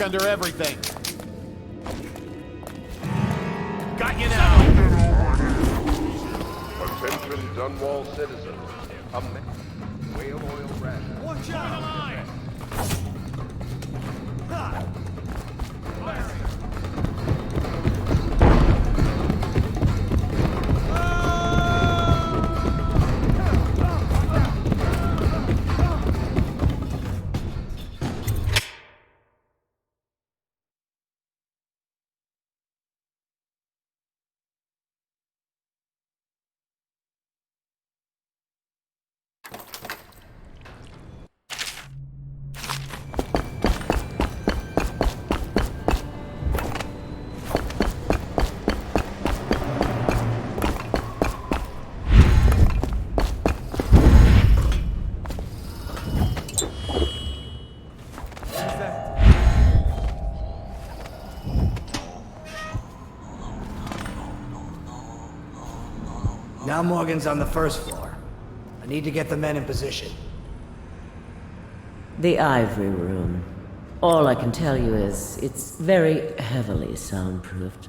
look under everything. Got you now! Attention Dunwall citizens. Whale oil ration. Watch out! Ha! Now Morgan's on the first floor. I need to get the men in position. The Ivory Room. All I can tell you is, it's very heavily soundproofed.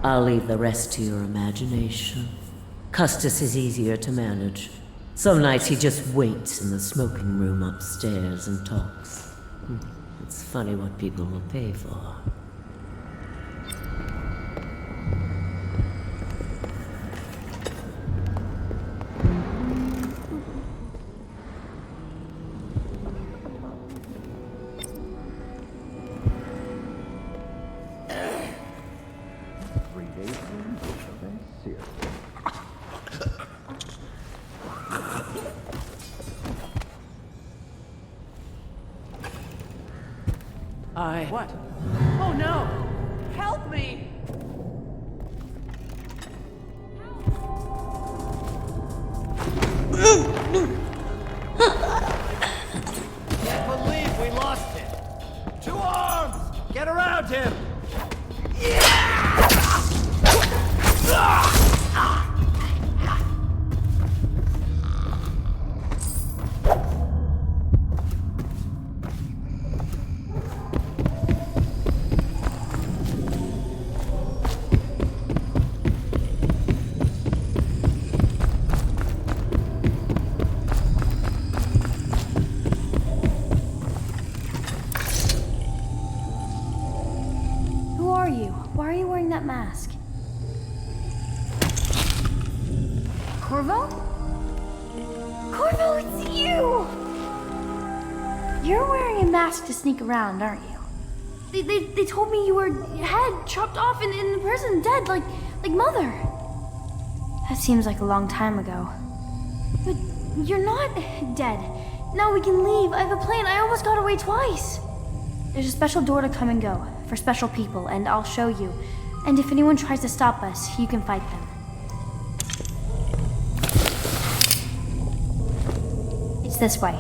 I'll leave the rest to your imagination. Custis is easier to manage. Some nights he just waits in the smoking room upstairs and talks. It's funny what people will pay for. What? Oh no! Help me! Can't believe we lost him! 2 arms! Get around him! Why are you wearing that mask? Corvo? Corvo, it's you! You're wearing a mask to sneak around, aren't you? They told me you were head chopped off in the prison, dead, like Mother. That seems like a long time ago. But you're not dead. Now we can leave. I have a plan. I almost got away twice. There's a special door to come and go, for special people, and I'll show you. And if anyone tries to stop us, you can fight them. It's this way.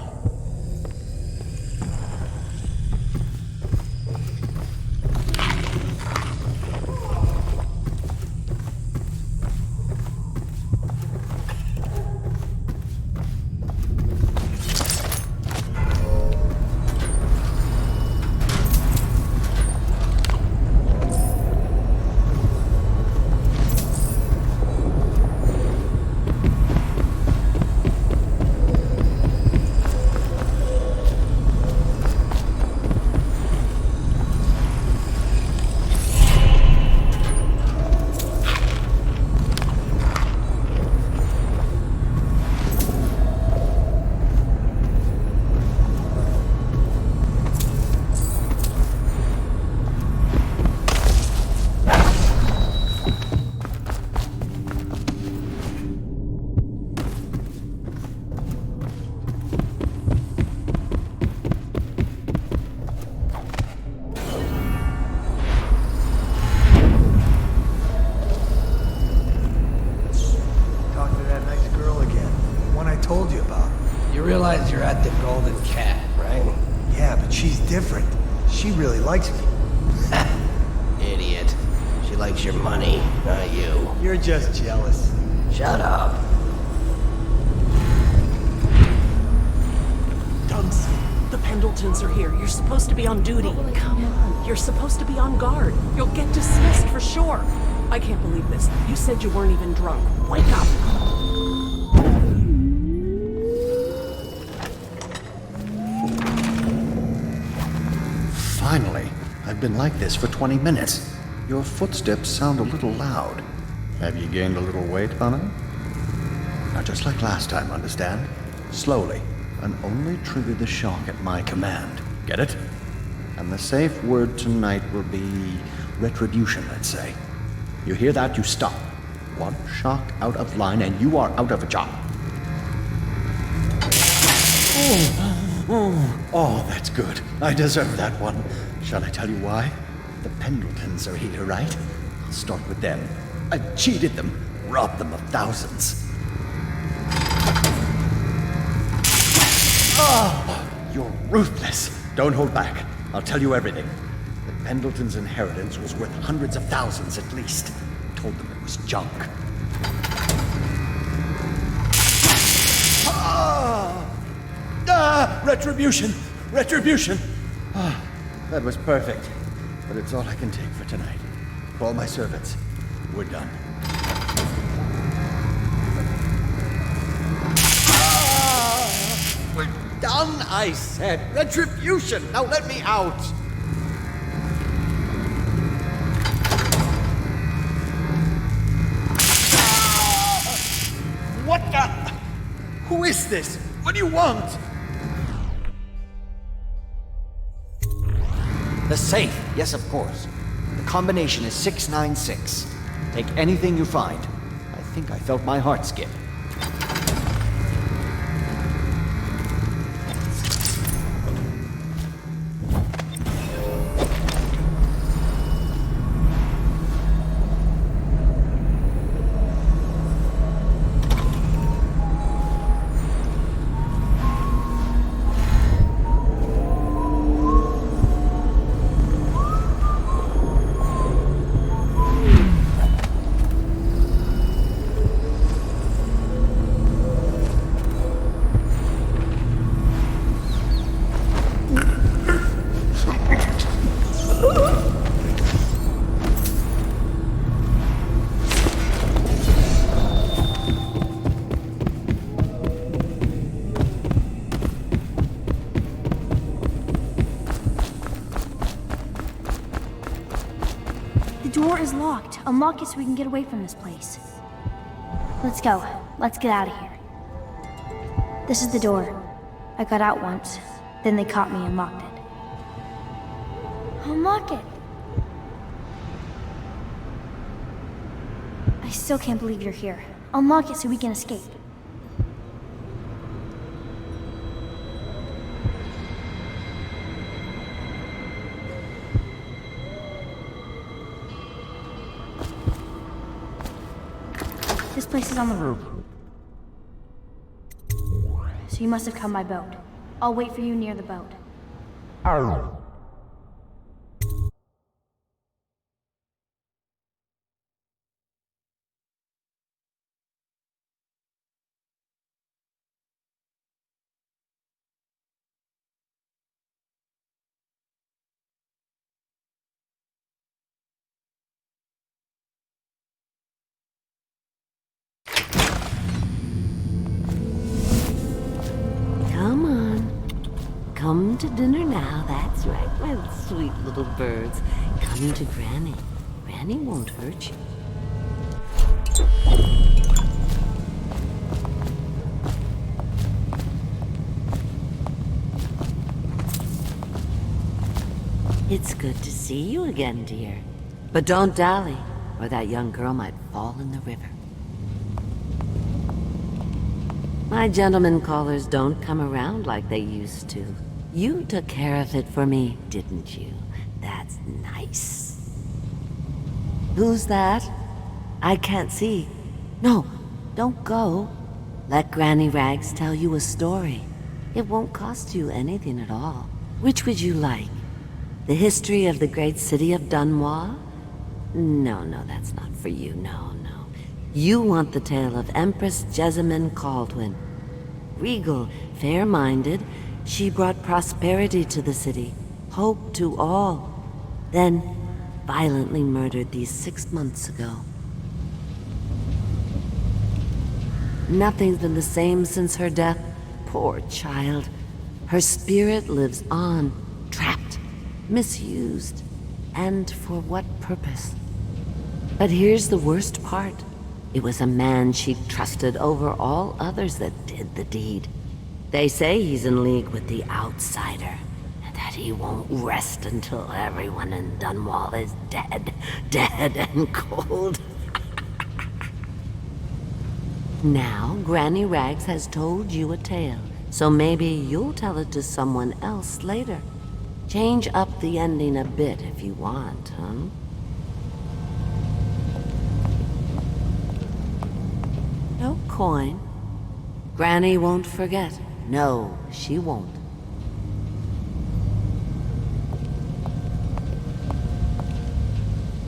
realize you're at the Golden Cat, right? Yeah, but she's different. She really likes me. Idiot. She likes your money, not you. You're just jealous. Shut up. Dunce, the Pendletons are here. You're supposed to be on duty. Come on. You're supposed to be on guard. You'll get dismissed for sure. I can't believe this. You said you weren't even drunk. Wake up! Finally. I've been like this for 20 minutes. Your footsteps sound a little loud. Have you gained a little weight, honey? Now, just like last time, understand? Slowly, and only trigger the shock at my command. Get it? And the safe word tonight will be retribution, let's say. You hear that, you stop. One shock out of line and you are out of a job. Oh, that's good. I deserve that one. Shall I tell you why? The Pendletons are here, right? I'll start with them. I cheated them, robbed them of thousands. Oh, you're ruthless. Don't hold back. I'll tell you everything. The Pendletons' inheritance was worth hundreds of thousands at least. Told them it was junk. Retribution! Retribution! That was perfect. But it's all I can take for tonight. Call my servants. We're done. We're done, I said. Retribution! Now let me out! What the? Who is this? What do you want? The safe, yes, of course. The combination is 696. Take anything you find. I think I felt my heart skip. The door is locked. Unlock it so we can get away from this place. Let's go. Let's get out of here. This is the door. I got out once. Then they caught me and locked it. Unlock it! I still can't believe you're here. Unlock it so we can escape. This place is on the roof. So you must have come by boat. I'll wait for you near the boat. Come on. Come to dinner now, that's right, my sweet little birds. Come to Granny. Granny won't hurt you. It's good to see you again, dear. But don't dally, or that young girl might fall in the river. My gentlemen callers don't come around like they used to. You took care of it for me, didn't you? That's nice. Who's that? I can't see. No, don't go. Let Granny Rags tell you a story. It won't cost you anything at all. Which would you like? The history of the great city of Dunwall? No, that's not for you, no. You want the tale of Empress Jessamine Caldwin. Regal, fair-minded, she brought prosperity to the city, hope to all. then violently murdered these 6 months ago. Nothing's been the same since her death. Poor child. Her spirit lives on, trapped, misused, and for what purpose? But here's the worst part. It was a man she trusted over all others that did the deed. They say he's in league with the outsider, and that he won't rest until everyone in Dunwall is dead, dead and cold. Now, Granny Rags has told you a tale, so maybe you'll tell it to someone else later. Change up the ending a bit if you want, huh? No coin. Granny won't forget. No, she won't.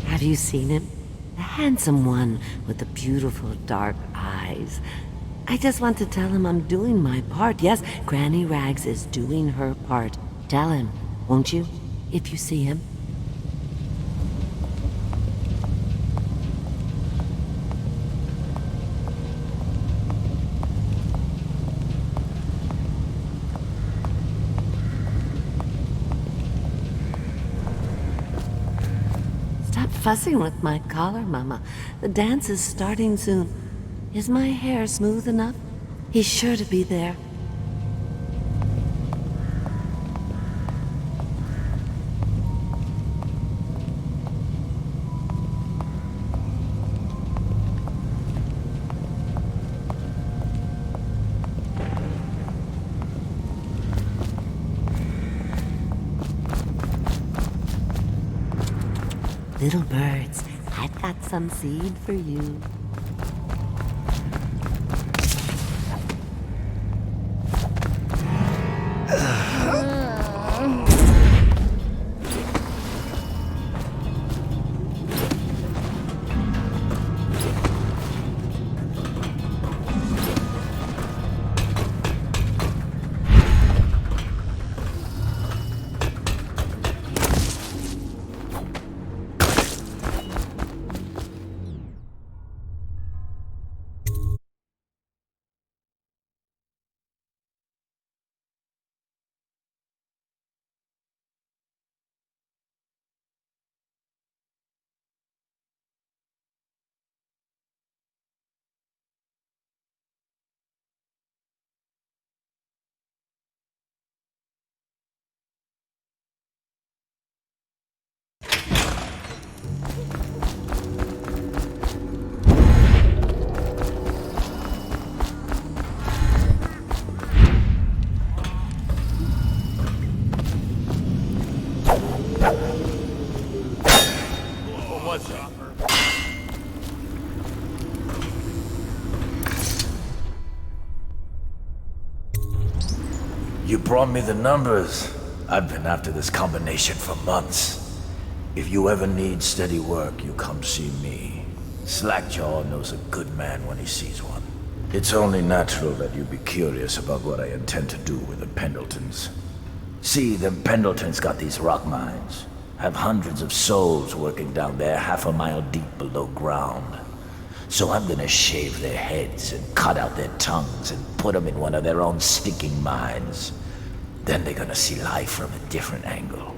Have you seen him? The handsome one with the beautiful dark eyes. I just want to tell him I'm doing my part. Yes, Granny Rags is doing her part. Tell him, won't you, if you see him? Stop fussing with my collar, Mama. The dance is starting soon. Is my hair smooth enough? He's sure to be there. Little birds, I've got some seed for you. You brought me the numbers. I've been after this combination for months. If you ever need steady work, you come see me. Slackjaw knows a good man when he sees one. It's only natural that you be curious about what I intend to do with the Pendletons. See, them Pendletons got these rock mines. Have hundreds of souls working down there 1/2 a mile deep below ground. So I'm gonna shave their heads and cut out their tongues and put them in one of their own stinking mines. Then they're gonna see life from a different angle.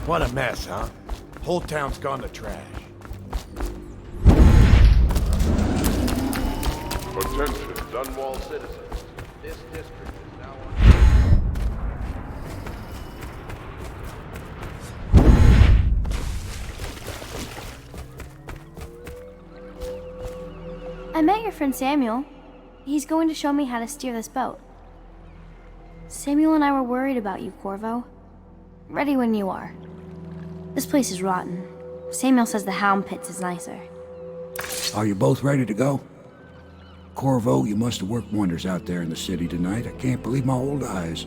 What a mess, huh? Whole town's gone to trash. Attention, Dunwall citizens. This district is now under... I met your friend Samuel. He's going to show me how to steer this boat. Samuel and I were worried about you, Corvo. Ready when you are. This place is rotten. Samuel says the Hound Pits is nicer. Are you both ready to go? Corvo, you must have worked wonders out there in the city tonight. I can't believe my old eyes.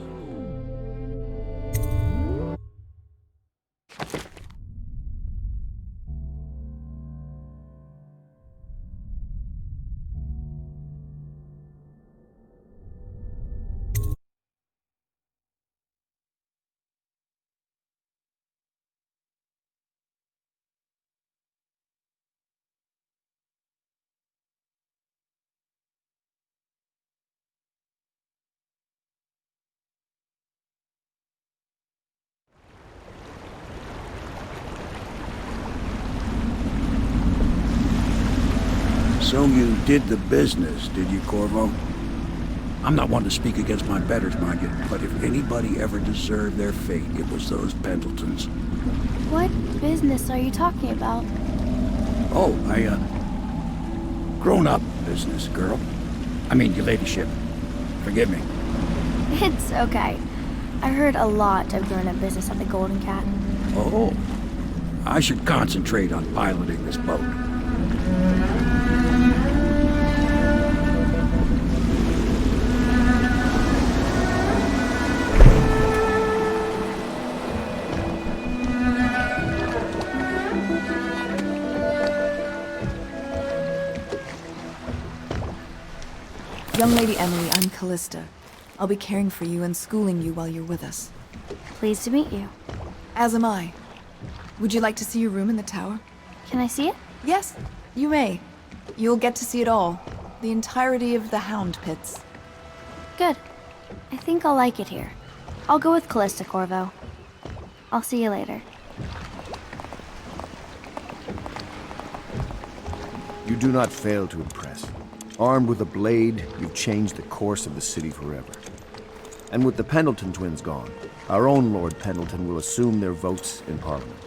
So you did the business, did you, Corvo? I'm not one to speak against my betters, mind you, but if anybody ever deserved their fate, it was those Pendletons. What business are you talking about? Oh, grown-up business, girl. I mean, your ladyship. Forgive me. It's okay. I heard a lot of grown-up business at the Golden Cat. Oh, I should concentrate on piloting this boat. Young Lady Emily, I'm Callista. I'll be caring for you and schooling you while you're with us. Pleased to meet you. As am I. Would you like to see your room in the tower? Can I see it? Yes, you may. You'll get to see it all. The entirety of the Hound Pits. Good. I think I'll like it here. I'll go with Callista, Corvo. I'll see you later. You do not fail to impress. Armed with a blade, you've changed the course of the city forever. And with the Pendleton twins gone, our own Lord Pendleton will assume their votes in Parliament.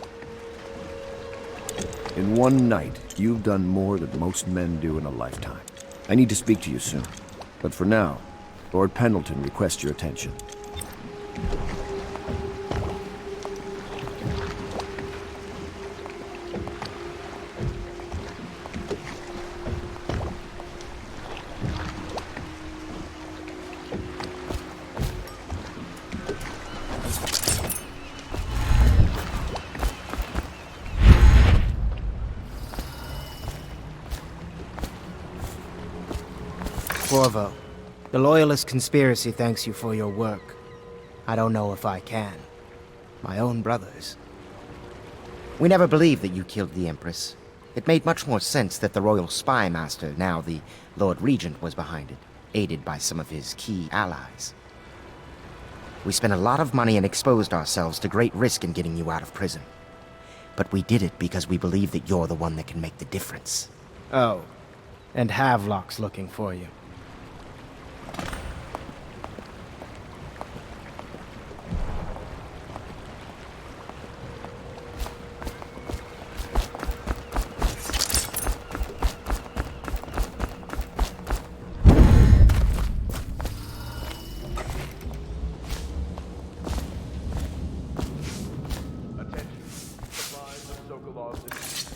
In one night, you've done more than most men do in a lifetime. I need to speak to you soon. But for now, Lord Pendleton requests your attention. Corvo, the Loyalist conspiracy thanks you for your work. I don't know if I can. My own brothers. We never believed that you killed the Empress. It made much more sense that the Royal Spy Master, now the Lord Regent, was behind it, aided by some of his key allies. We spent a lot of money and exposed ourselves to great risk in getting you out of prison. But we did it because we believe that you're the one that can make the difference. Oh, and Havelock's looking for you.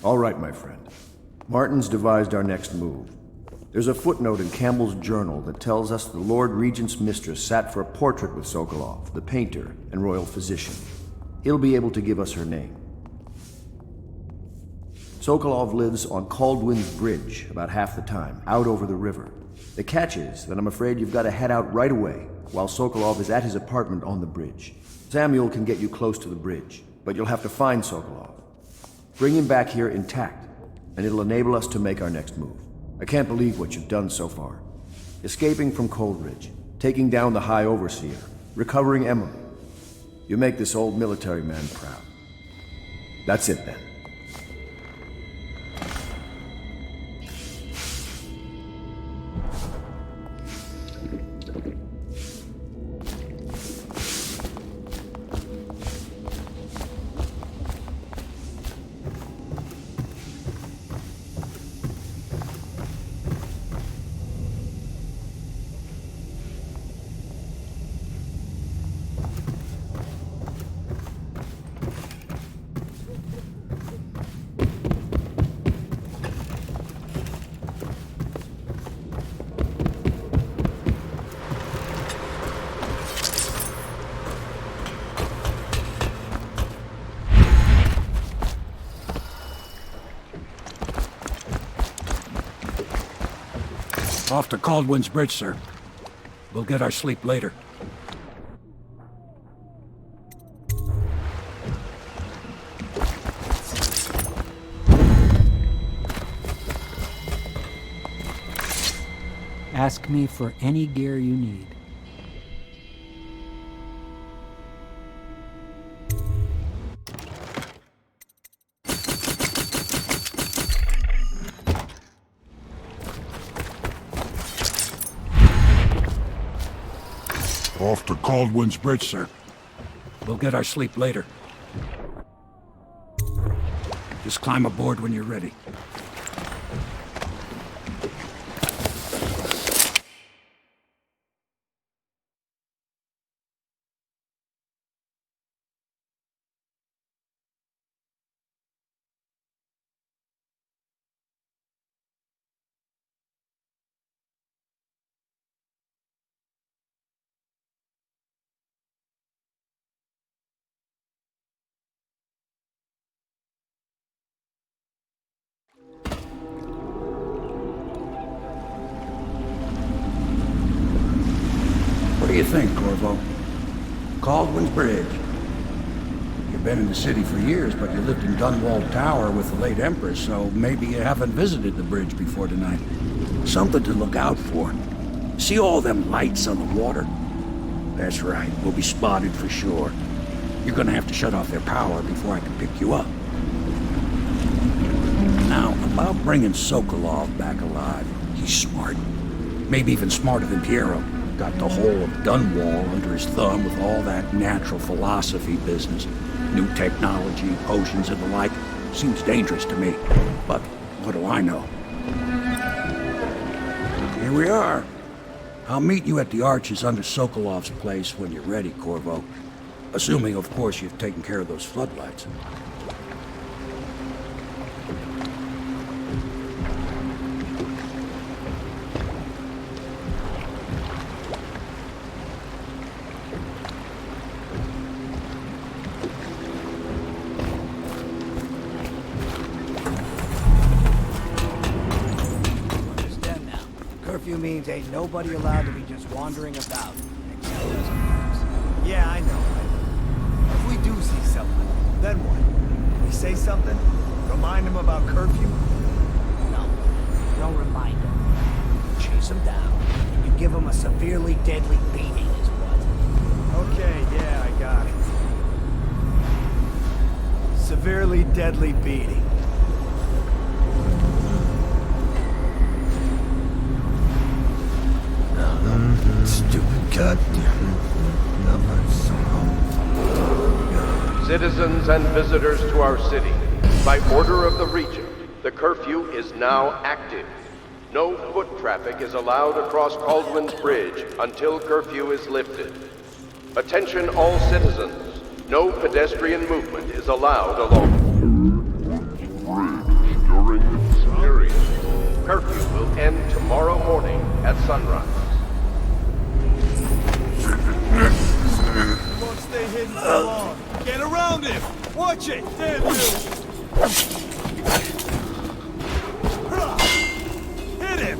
All right, my friend. Martin's devised our next move. There's a footnote in Campbell's journal that tells us the Lord Regent's mistress sat for a portrait with Sokolov, the painter and royal physician. He'll be able to give us her name. Sokolov lives on Caldwin's Bridge about half the time, out over the river. The catch is that I'm afraid you've got to head out right away while Sokolov is at his apartment on the bridge. Samuel can get you close to the bridge, but you'll have to find Sokolov. Bring him back here intact, and it'll enable us to make our next move. I can't believe what you've done so far. Escaping from Coldridge, taking down the High Overseer, recovering Emily. You make this old military man proud. That's it then. Off to Caldwin's Bridge, sir. We'll get our sleep later. Ask me for any gear you need. Off to Caldwin's Bridge, sir. We'll get our sleep later. Just climb aboard when you're ready. What do you think, Corvo? Caldwin's Bridge. You've been in the city for years, but you lived in Dunwall Tower with the late Empress, so maybe you haven't visited the bridge before tonight. Something to look out for. See all them lights on the water? That's right, we'll be spotted for sure. You're gonna have to shut off their power before I can pick you up. Now, about bringing Sokolov back alive, he's smart. Maybe even smarter than Piero. Got the whole of Dunwall under his thumb with all that natural philosophy business. New technology, potions and the like. Seems dangerous to me. But what do I know? Here we are. I'll meet you at the arches under Sokolov's place when you're ready, Corvo. Assuming, of course, you've taken care of those floodlights. Curfew means ain't nobody allowed to be just wandering about. Yeah, I know. If we do see something, then what? We say something? Remind them about curfew? No. Don't remind them. Chase them down. And you give them a severely deadly beating is what? Okay, yeah, I got it. Severely deadly beating. Stupid goddamn. Citizens and visitors to our city, by order of the Regent, the curfew is now active. No foot traffic is allowed across Caldwin's Bridge until curfew is lifted. Attention all citizens, no pedestrian movement is allowed along during this period. Curfew will end tomorrow morning at sunrise. Won't stay hidden so long. Get around him! Watch it! Damn you! Hit him!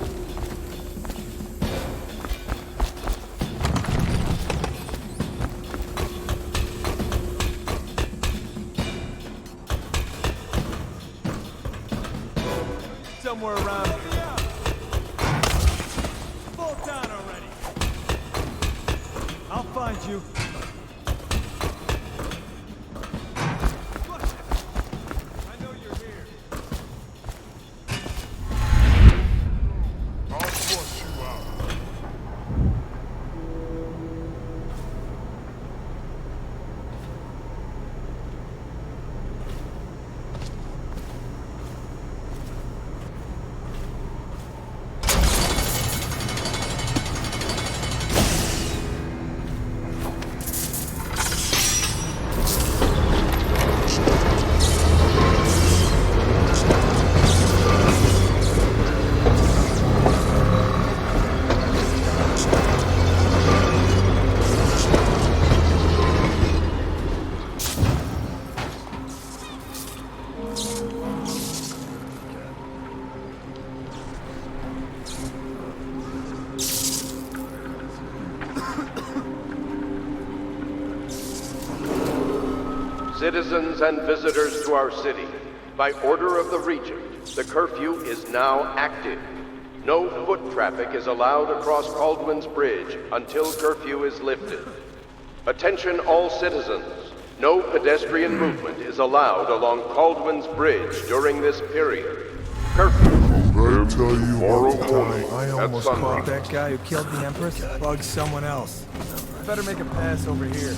Somewhere around here. Fall down already! I'll find you. Citizens and visitors to our city, by order of the Regent, the curfew is now active. No foot traffic is allowed across Caldwin's Bridge until curfew is lifted. Attention all citizens. No pedestrian movement is allowed along Caldwin's Bridge during this period. Curfew. I tell you I almost caught that guy who killed the Empress. Bug someone else. Better make a pass over here.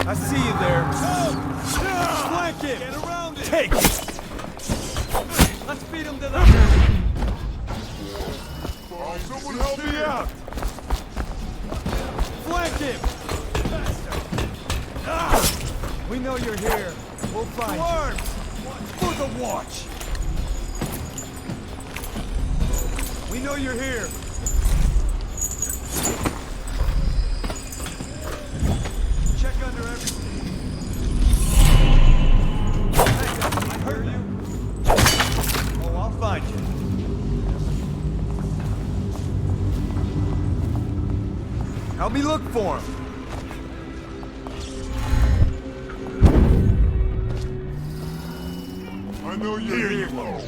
I see you there. Flank him! Get around it! Take it! Let's beat him to the... Someone help me out! Flank him! We know you're here. We'll find you. For the watch! We know you're here. Check under everything. Hey, I heard you. Oh, I'll find you. Help me look for him. I know you're here. You go.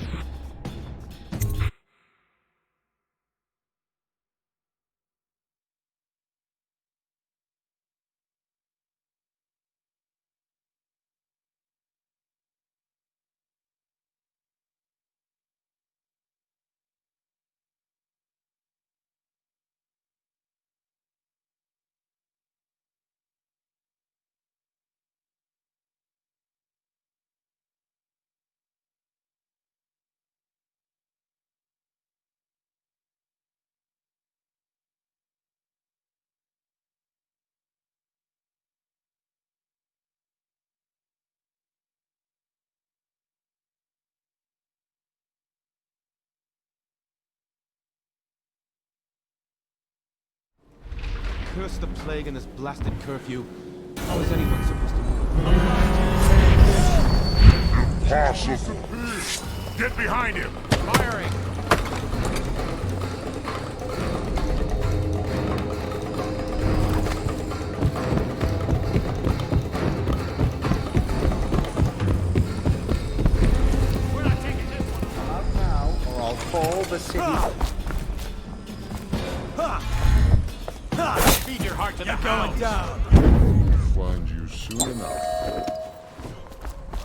Curse the plague and this blasted curfew. How is anyone supposed to move? Impossible! Get behind him! Firing! We're not taking this one. Out now, or I'll call the city. Feed your heart to the going down. Find you soon enough.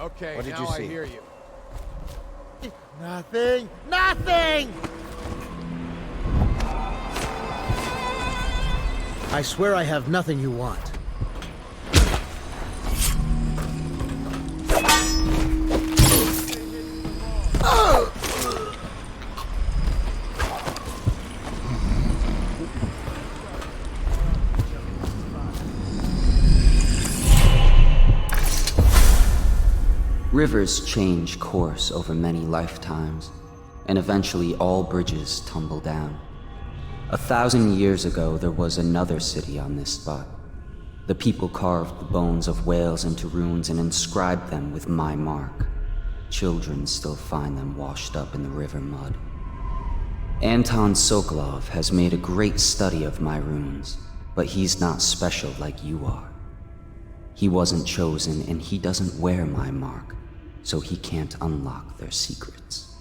Okay, What did now you see? I hear you. Nothing! Nothing! I swear I have nothing you want. Rivers change course over many lifetimes, and eventually all bridges tumble down. 1,000 years ago, there was another city on this spot. The people carved the bones of whales into runes and inscribed them with my mark. Children still find them washed up in the river mud. Anton Sokolov has made a great study of my runes, but he's not special like you are. He wasn't chosen, and he doesn't wear my mark, so he can't unlock their secrets.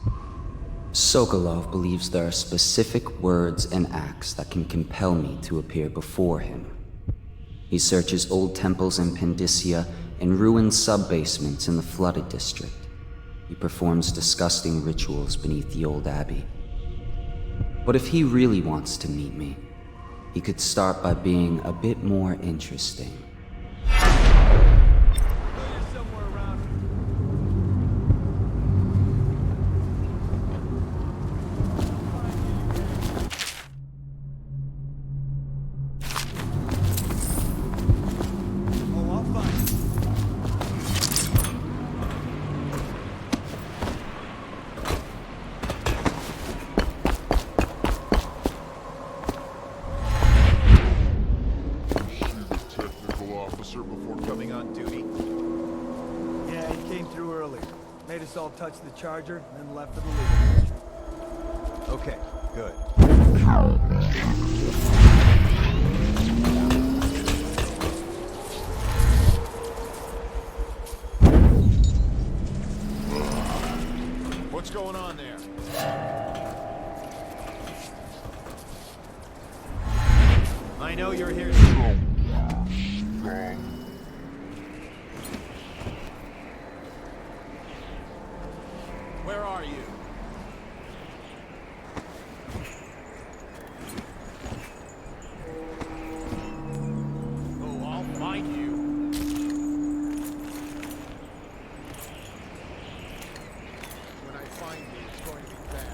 Sokolov believes there are specific words and acts that can compel me to appear before him. He searches old temples in Pendicia and ruined sub-basements in the flooded district. He performs disgusting rituals beneath the old abbey. But if he really wants to meet me, he could start by being a bit more interesting. Technical touched the charger, and then left for the legal district. Okay, good. What's going on there? I know you're here. Where are you? Oh, I'll find you. When I find you, it's going to be bad.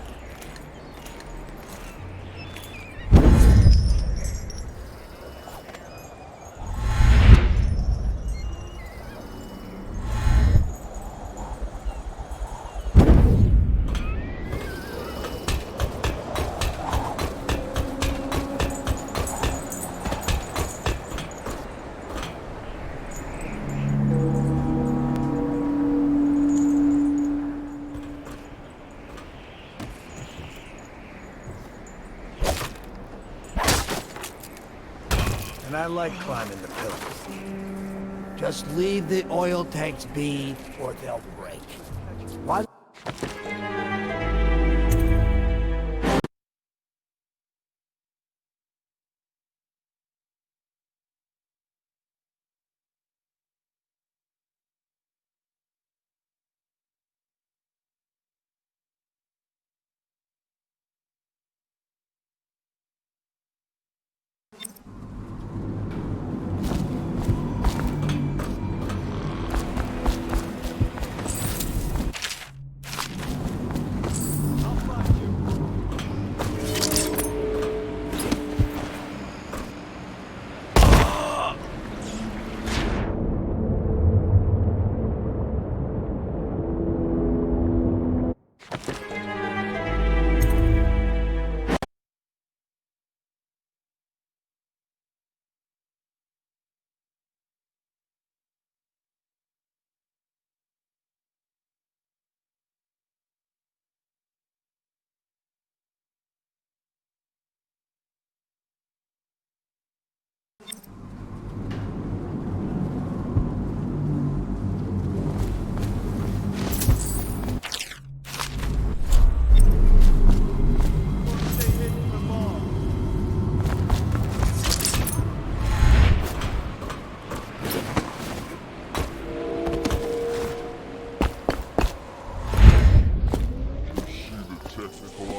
And I like climbing the pillars. Just leave the oil tanks be, or they'll break. What?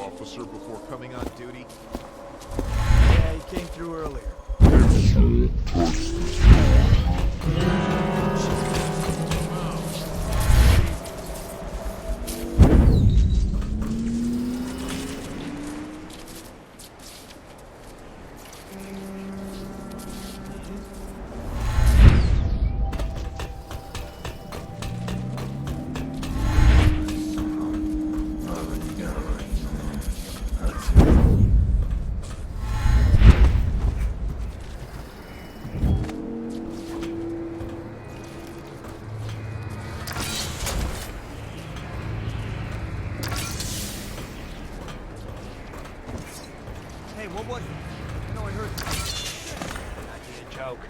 Officer before coming on duty? Yeah, he came through earlier. Hey, what was it? I know I heard something. Idea joke.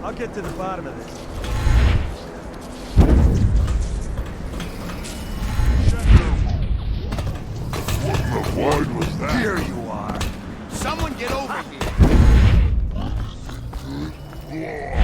I'll get to the bottom of this. What was that? Here you are. Someone get over here.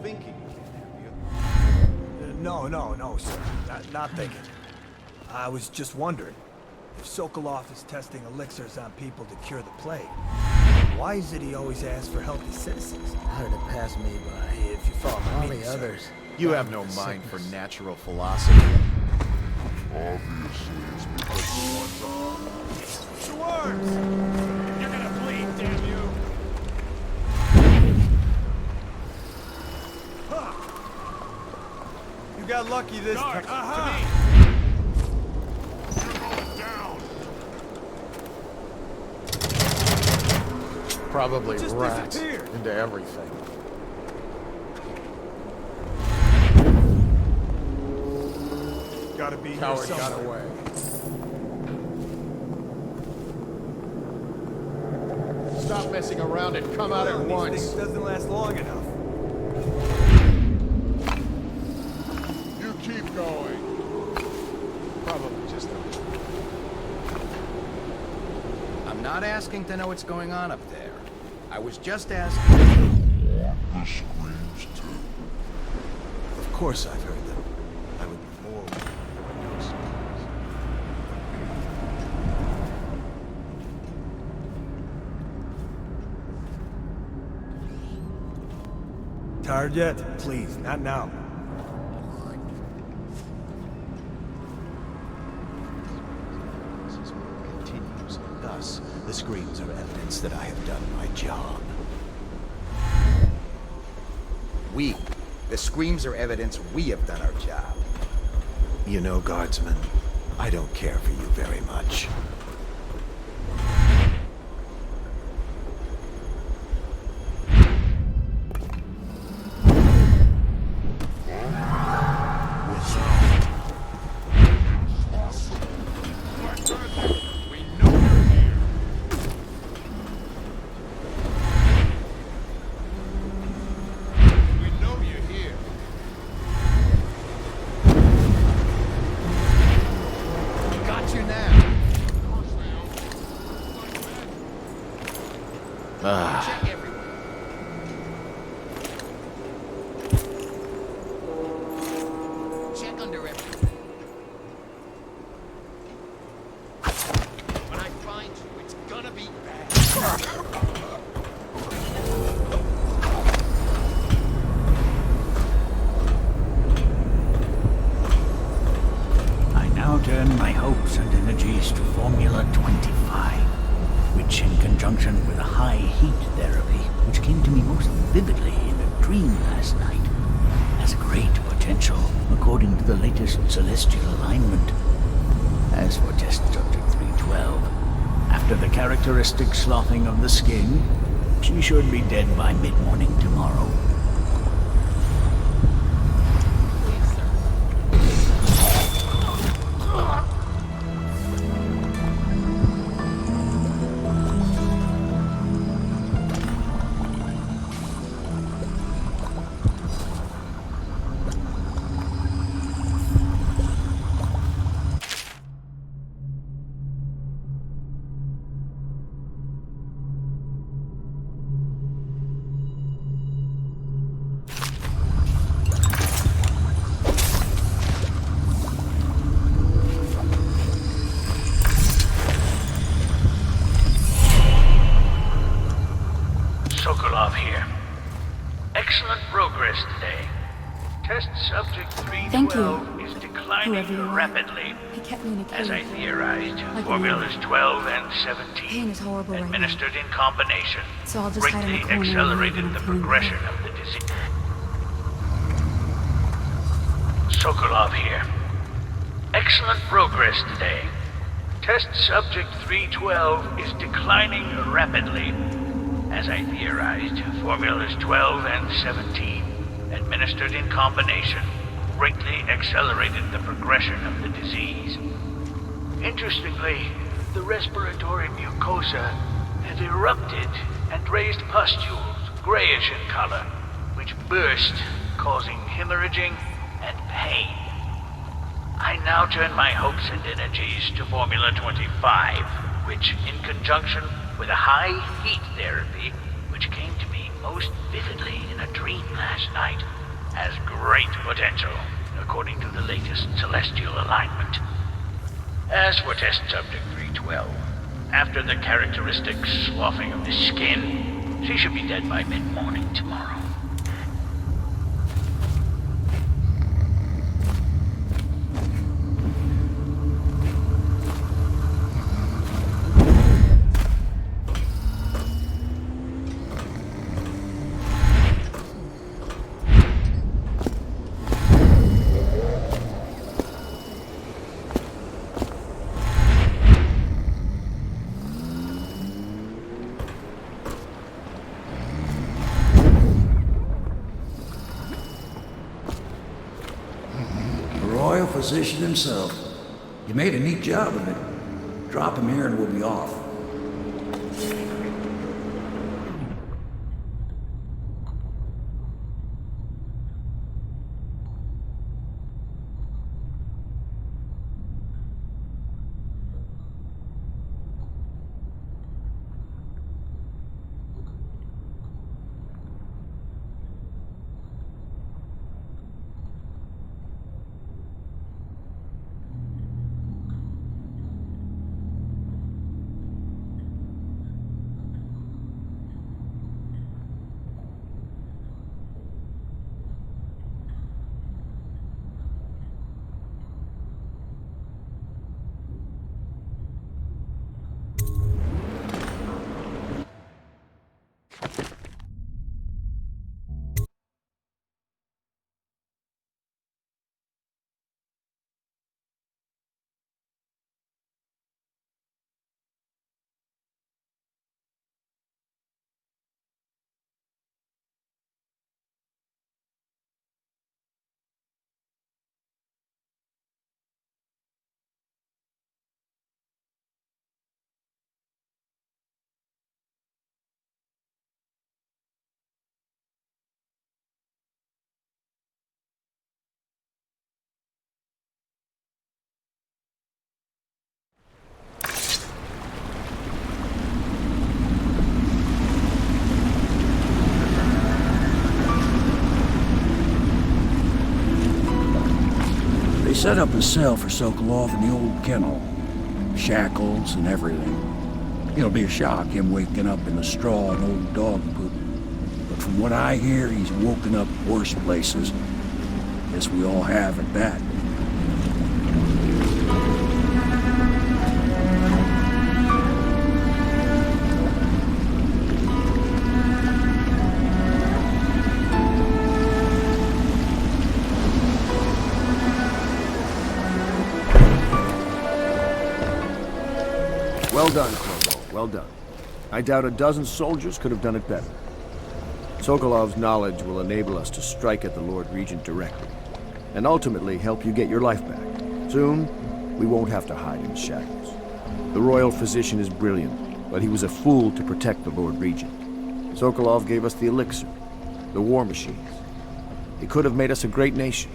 thinking again, No, sir. Not thinking. I was just wondering, if Sokolov is testing elixirs on people to cure the plague, why is it he always asks for healthy citizens? How did it pass me by? If you follow my All meaning, the sir. others. You have no mind for natural philosophy. Obviously, it's because the ones The worms! You're gonna bleed, damn you! Huh. You got lucky this time. Probably Just rats disappeared. into everything. Gotta be here Coward got somewhere. away. Stop messing around and come out at These once. things doesn't last long enough. You keep going. Probably just I'm not asking to know what's going on up there. I was just asking. the screams too. Of course I've heard them. I would be more. Tired yet? Please, not now. Continues. Thus, the screams are evidence that I have done my job. The screams are evidence we have done our job. You know, Guardsman, I don't care for you very much. Check under everything. When I find you, it's gonna be bad. I now turn my hopes and energies to Formula 25, which in conjunction with a high heat therapy, which came to me most vividly in a dream last night, has great potential according to the latest celestial alignment. As for test subject 312, after the characteristic sloughing of the skin, she should be dead by mid-morning tomorrow. Sokolov here. Excellent progress today. Test subject 312 is declining rapidly. He kept me in a cage. As I theorized, Like formulas 12 and 17, Pain is horrible right now. administered in combination, So I'll just hide in greatly the corner and accelerated wait the until I'm progression of the disease. Sokolov here. Excellent progress today. Test subject 312 is declining rapidly. As I theorized, formulas 12 and 17, administered in combination, greatly accelerated the progression of the disease. Interestingly, the respiratory mucosa had erupted and raised pustules, grayish in color, which burst, causing hemorrhaging and pain. I now turn my hopes and energies to Formula 25, which, in conjunction with a high heat therapy, which came to me most vividly in a dream last night, has great potential, according to the latest celestial alignment. As for test subject 312, after the characteristic sloughing of the skin, she should be dead by mid-morning tomorrow. Royal physician himself. You made a neat job of it. Drop him here and we'll be off. Set up a cell for Sokolov in the old kennel. Shackles and everything. It'll be a shock, him waking up in the straw and old dog poop. But from what I hear, he's woken up worse places. Guess we all have at that. Well done, Corvo. Well done. I doubt a dozen soldiers could have done it better. Sokolov's knowledge will enable us to strike at the Lord Regent directly, and ultimately help you get your life back. Soon, we won't have to hide in the shadows. The royal physician is brilliant, but he was a fool to protect the Lord Regent. Sokolov gave us the elixir, the war machines. He could have made us a great nation.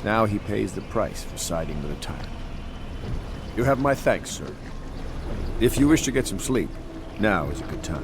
Now he pays the price for siding with a tyrant. You have my thanks, sir. If you wish to get some sleep, now is a good time.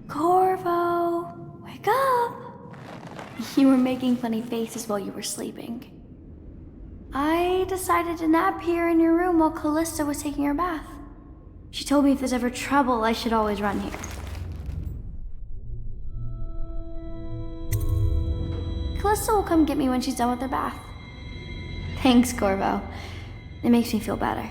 Corvo, wake up! You were making funny faces while you were sleeping. I decided to nap here in your room while Callista was taking her bath. She told me if there's ever trouble, I should always run here. Callista will come get me when she's done with her bath. Thanks, Corvo. It makes me feel better.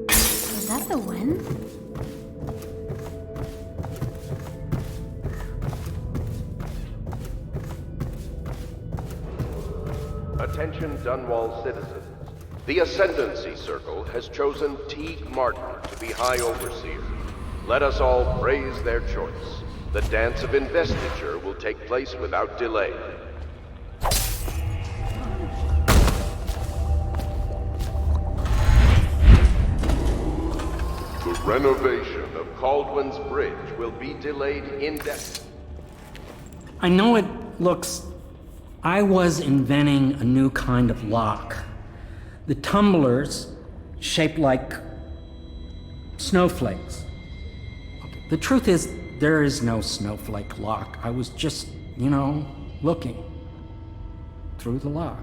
Is that the wind? Attention Dunwall citizens. The Ascendancy Circle has chosen Teague Martin to be High Overseer. Let us all praise their choice. The dance of investiture will take place without delay. The renovation of Caldwin's Bridge will be delayed indefinitely. I know it looks... I was inventing a new kind of lock. The tumblers shaped like snowflakes. The truth is, there is no snowflake lock. I was just, looking through the lock.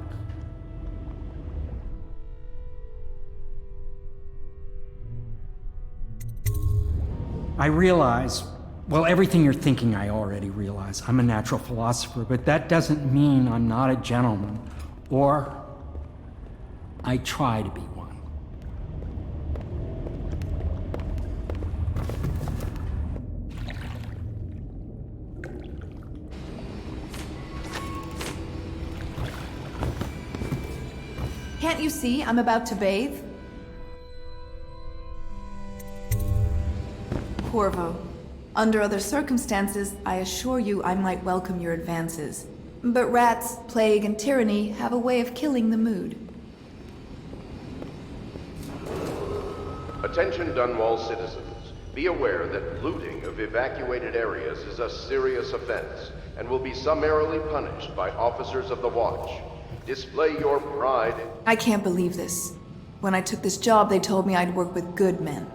I realize, well, everything you're thinking I already realize. I'm a natural philosopher, but that doesn't mean I'm not a gentleman, or I try to be one. Can't you see I'm about to bathe? Corvo, under other circumstances, I assure you I might welcome your advances. But rats, plague, and tyranny have a way of killing the mood. Attention Dunwall citizens. Be aware that looting of evacuated areas is a serious offense and will be summarily punished by officers of the Watch. Display your pride. I can't believe this. When I took this job, they told me I'd work with good men.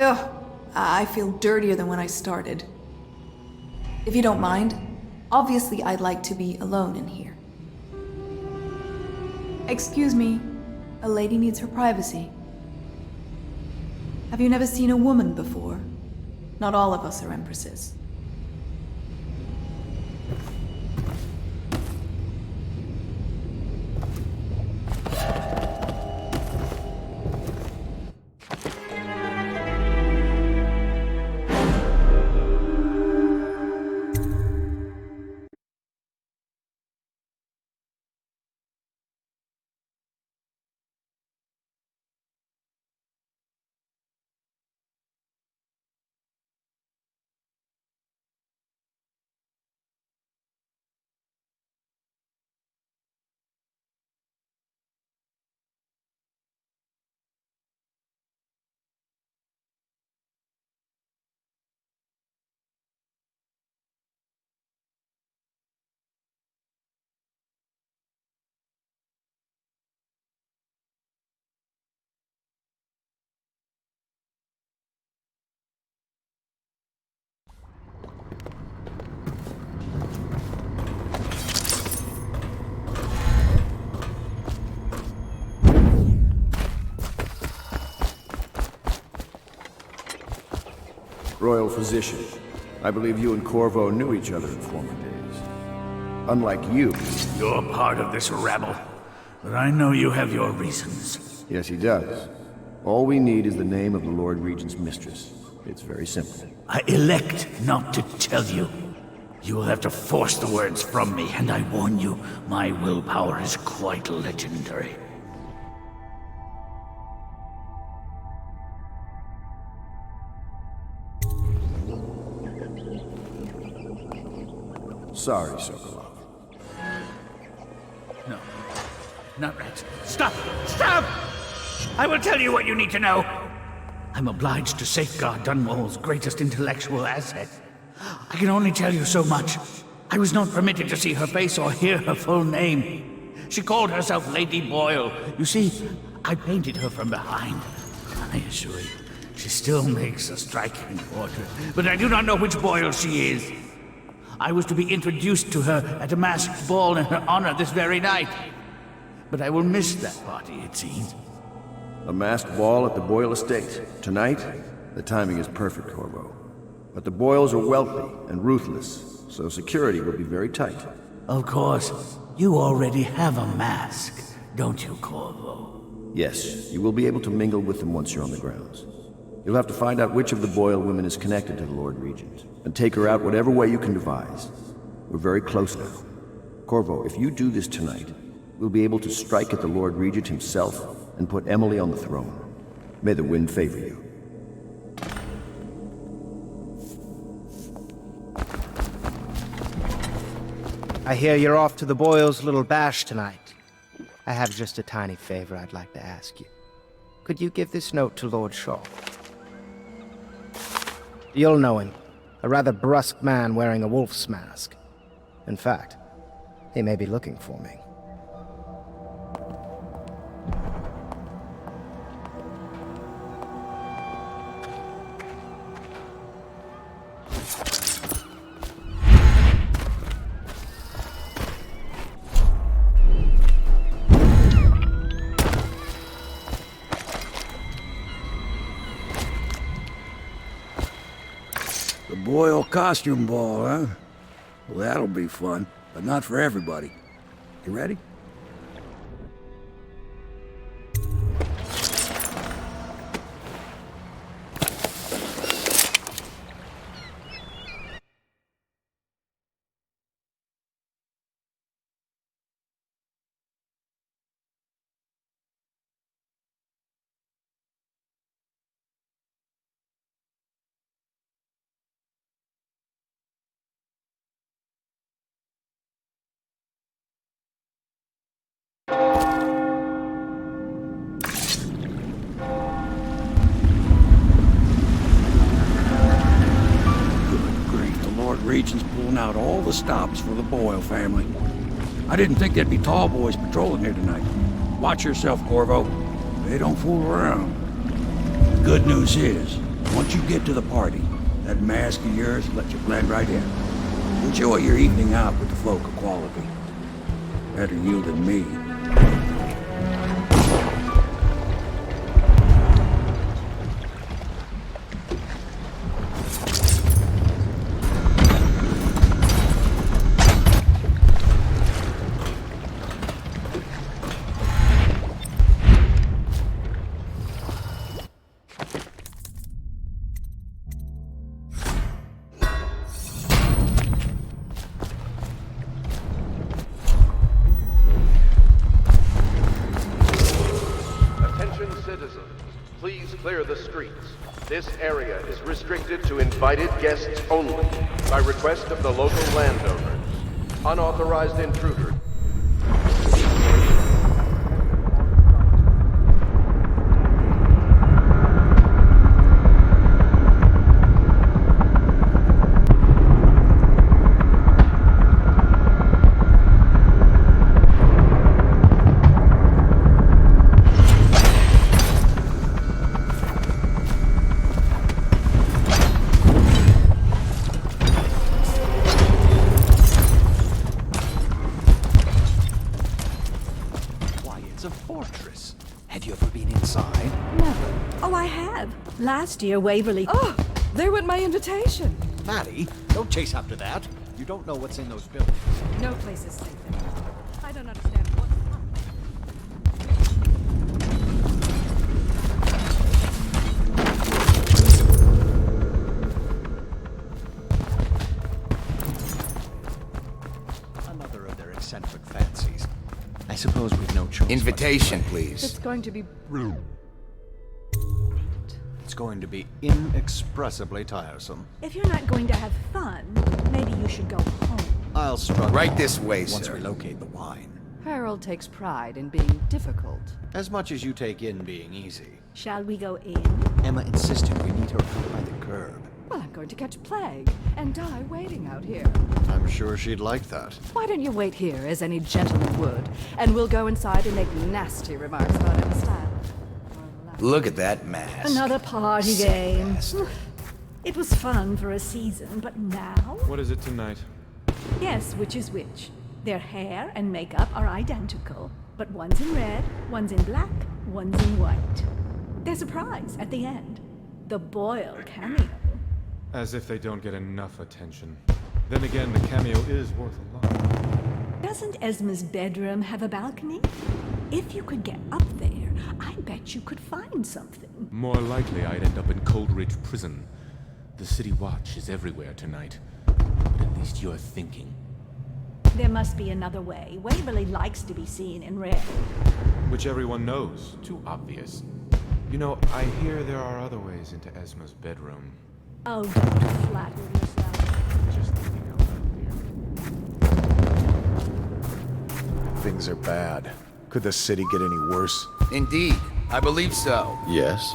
Ugh, I feel dirtier than when I started. If you don't mind, obviously I'd like to be alone in here. Excuse me, a lady needs her privacy. Have you never seen a woman before? Not all of us are empresses. Royal Physician, I believe you and Corvo knew each other in former days. Unlike you. You're part of this rabble, but I know you have your reasons. Yes, he does. All we need is the name of the Lord Regent's mistress. It's very simple. I elect not to tell you. You will have to force the words from me, and I warn you, my willpower is quite legendary. Sorry, Sokolov. No. Not rats. Stop! Stop! I will tell you what you need to know. I'm obliged to safeguard Dunwall's greatest intellectual asset. I can only tell you so much. I was not permitted to see her face or hear her full name. She called herself Lady Boyle. You see, I painted her from behind. I assure you, she still makes a striking portrait, but I do not know which Boyle she is. I was to be introduced to her at a masked ball in her honor this very night. But I will miss that party, it seems. A masked ball at the Boyle estate. Tonight? The timing is perfect, Corvo. But the Boyles are wealthy and ruthless, so security will be very tight. Of course. You already have a mask, don't you, Corvo? Yes, you will be able to mingle with them once you're on the grounds. You'll have to find out which of the Boyle women is connected to the Lord Regent, and take her out whatever way you can devise. We're very close now. Corvo, if you do this tonight, we'll be able to strike at the Lord Regent himself and put Emily on the throne. May the wind favor you. I hear you're off to the Boyles' little bash tonight. I have just a tiny favor I'd like to ask you. Could you give this note to Lord Shaw? You'll know him. A rather brusque man wearing a wolf's mask. In fact, he may be looking for me. Boyle costume ball, huh? Well, that'll be fun, but not for everybody. You ready? Regent's pulling out all the stops for the Boyle family. I didn't think there'd be tall boys patrolling here tonight. Watch yourself, Corvo. They don't fool around. The good news is, once you get to the party, that mask of yours will let you blend right in. Enjoy your evening out with the folk of quality. Better you than me. Clear the streets. This area is restricted to invited guests only, by request of the local landowners. Unauthorized intruders. Last year, Waverly... Oh, there went my invitation. Maddie, don't chase after that. You don't know what's in those buildings. No place is safe anymore. I don't understand what's eccentric fancies. I suppose we've no choice. Invitation, please. It's going to be It's going to be inexpressibly tiresome. If you're not going to have fun, maybe you should go home. I'll struggle. Right this way, once sir. we locate the wine. Harold takes pride in being difficult. As much as you take in being easy. Shall we go in? Emma insisted we meet her out by the curb. Well, I'm going to catch plague and die waiting out here. I'm sure she'd like that. Why don't you wait here, as any gentleman would, and we'll go inside and make nasty remarks about Emma's style. Look at that mask. Another party game. It was fun for a season, but now? What is it tonight? Guess which is which. Their hair and makeup are identical, but one's in red, one's in black, one's in white. There's a prize at the end. The Boyle cameo. As if they don't get enough attention. Then again, the cameo is worth a lot. Doesn't Esma's bedroom have a balcony? If you could get up there, I bet you could find something. More likely I'd end up in Coldridge Prison. The City Watch is everywhere tonight. But at least you're thinking. There must be another way. Waverly likes to be seen in red. Which everyone knows. Too obvious. You know, I hear there are other ways into Esma's bedroom. Oh, don't flatter yourself. Just thinking out loud here. Things are bad. Could the city get any worse? Indeed, I believe so. Yes.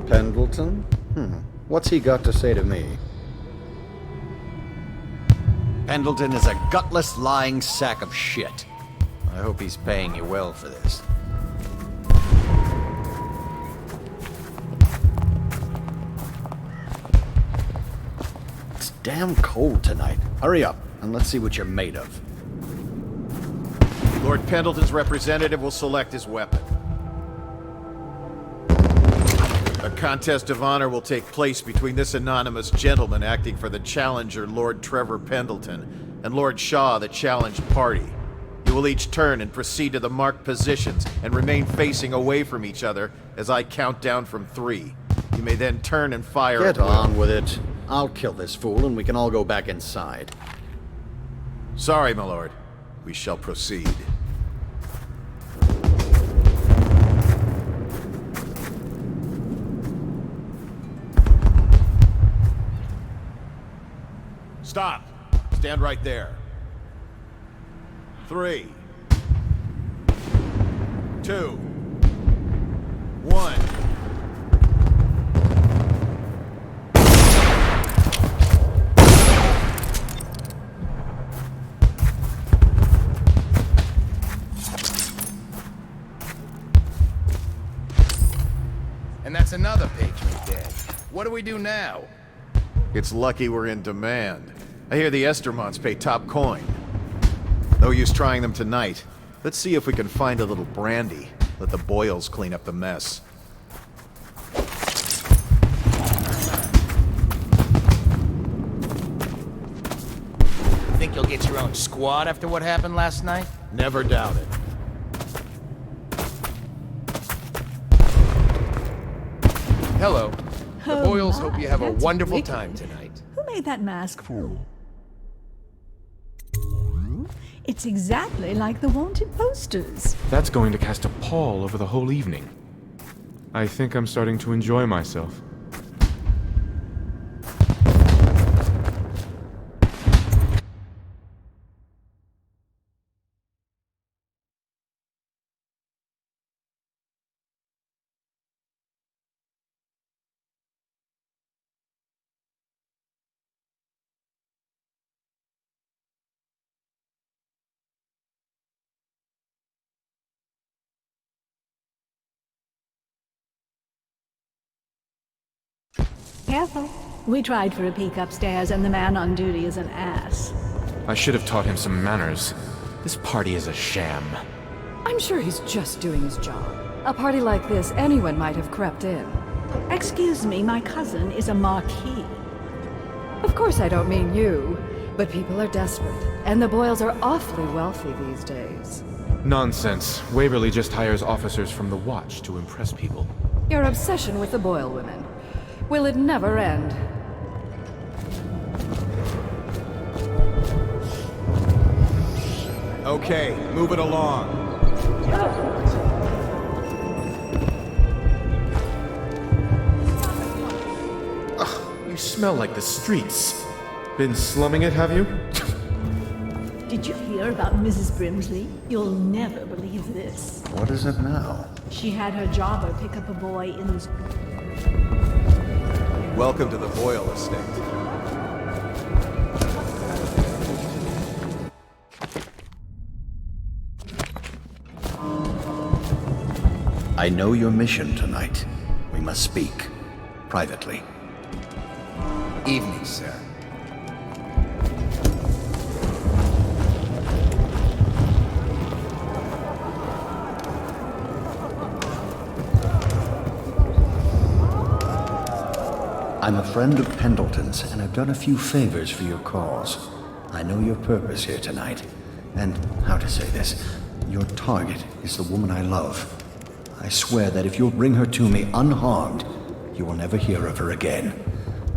Pendleton? What's he got to say to me? Pendleton is a gutless, lying sack of shit. I hope he's paying you well for this. It's damn cold tonight. Hurry up, and let's see what you're made of. Lord Pendleton's representative will select his weapon. A contest of honor will take place between this anonymous gentleman acting for the challenger, Lord Trevor Pendleton, and Lord Shaw, the challenged party. You will each turn and proceed to the marked positions and remain facing away from each other as I count down from 3. You may then turn and fire Get at will. on with it. I'll kill this fool and we can all go back inside. Sorry, my lord. We shall proceed. Stop! Stand right there. 3, 2, 1. And that's another patron dead. What do we do now? It's lucky we're in demand. I hear the Estermonts pay top coin. No use trying them tonight. Let's see if we can find a little brandy. Let the Boyles clean up the mess. Think you'll get your own squad after what happened last night? Never doubt it. Hello. The Oh Boyles my, hope you have a that's wonderful wicked. time tonight. Who made that mask for? It's exactly like the wanted posters. That's going to cast a pall over the whole evening. I think I'm starting to enjoy myself. Careful. We tried for a peek upstairs and the man on duty is an ass. I should have taught him some manners. This party is a sham. I'm sure he's just doing his job. A party like this, anyone might have crept in. Excuse me, my cousin is a marquis. Of course I don't mean you, but people are desperate, and the Boyles are awfully wealthy these days. Nonsense. Waverly just hires officers from the Watch to impress people. Your obsession with the Boyle women. Will it never end? Okay, move it along. Ugh, you smell like the streets. Been slumming it, have you? Did you hear about Mrs. Brimsley? You'll never believe this. What is it now? She had her jobber pick up a boy in the... Welcome to the Boyle estate. I know your mission tonight. We must speak. Privately. Evening, sir. I'm a friend of Pendleton's, and I've done a few favors for your cause. I know your purpose here tonight. And, how to say this, your target is the woman I love. I swear that if you'll bring her to me unharmed, you will never hear of her again.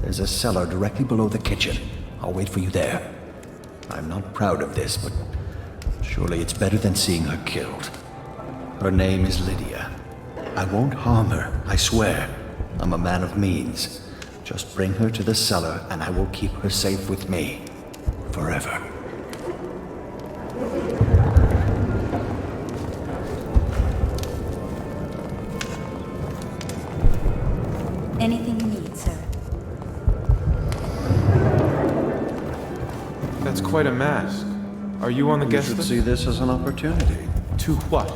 There's a cellar directly below the kitchen. I'll wait for you there. I'm not proud of this, but surely it's better than seeing her killed. Her name is Lydia. I won't harm her, I swear. I'm a man of means. Just bring her to the cellar, and I will keep her safe with me. Forever. Anything you need, sir. That's quite a mask. Are you on the guest list? You should see this as an opportunity. To what?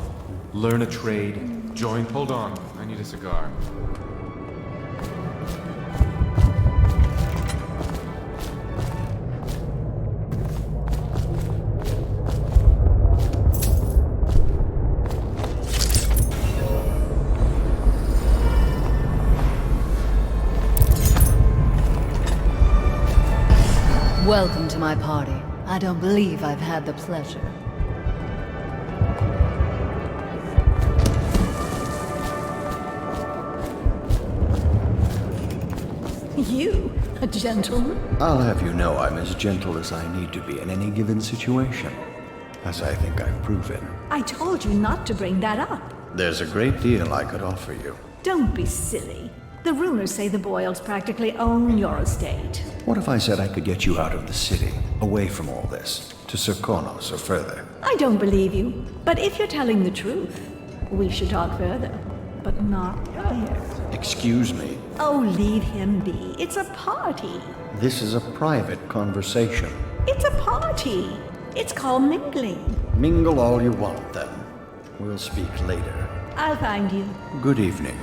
Learn a trade? Join? Hold on. I need a cigar. Welcome to my party. I don't believe I've had the pleasure. You? A gentleman? I'll have you know I'm as gentle as I need to be in any given situation. As I think I've proven. I told you not to bring that up. There's a great deal I could offer you. Don't be silly. The rumors say the Boyles practically own your estate. What if I said I could get you out of the city, away from all this, to Serkonos or further? I don't believe you, but if you're telling the truth, we should talk further, but not here. Excuse me. Oh, leave him be. It's a party. This is a private conversation. It's a party. It's called mingling. Mingle all you want, then. We'll speak later. I'll find you. Good evening.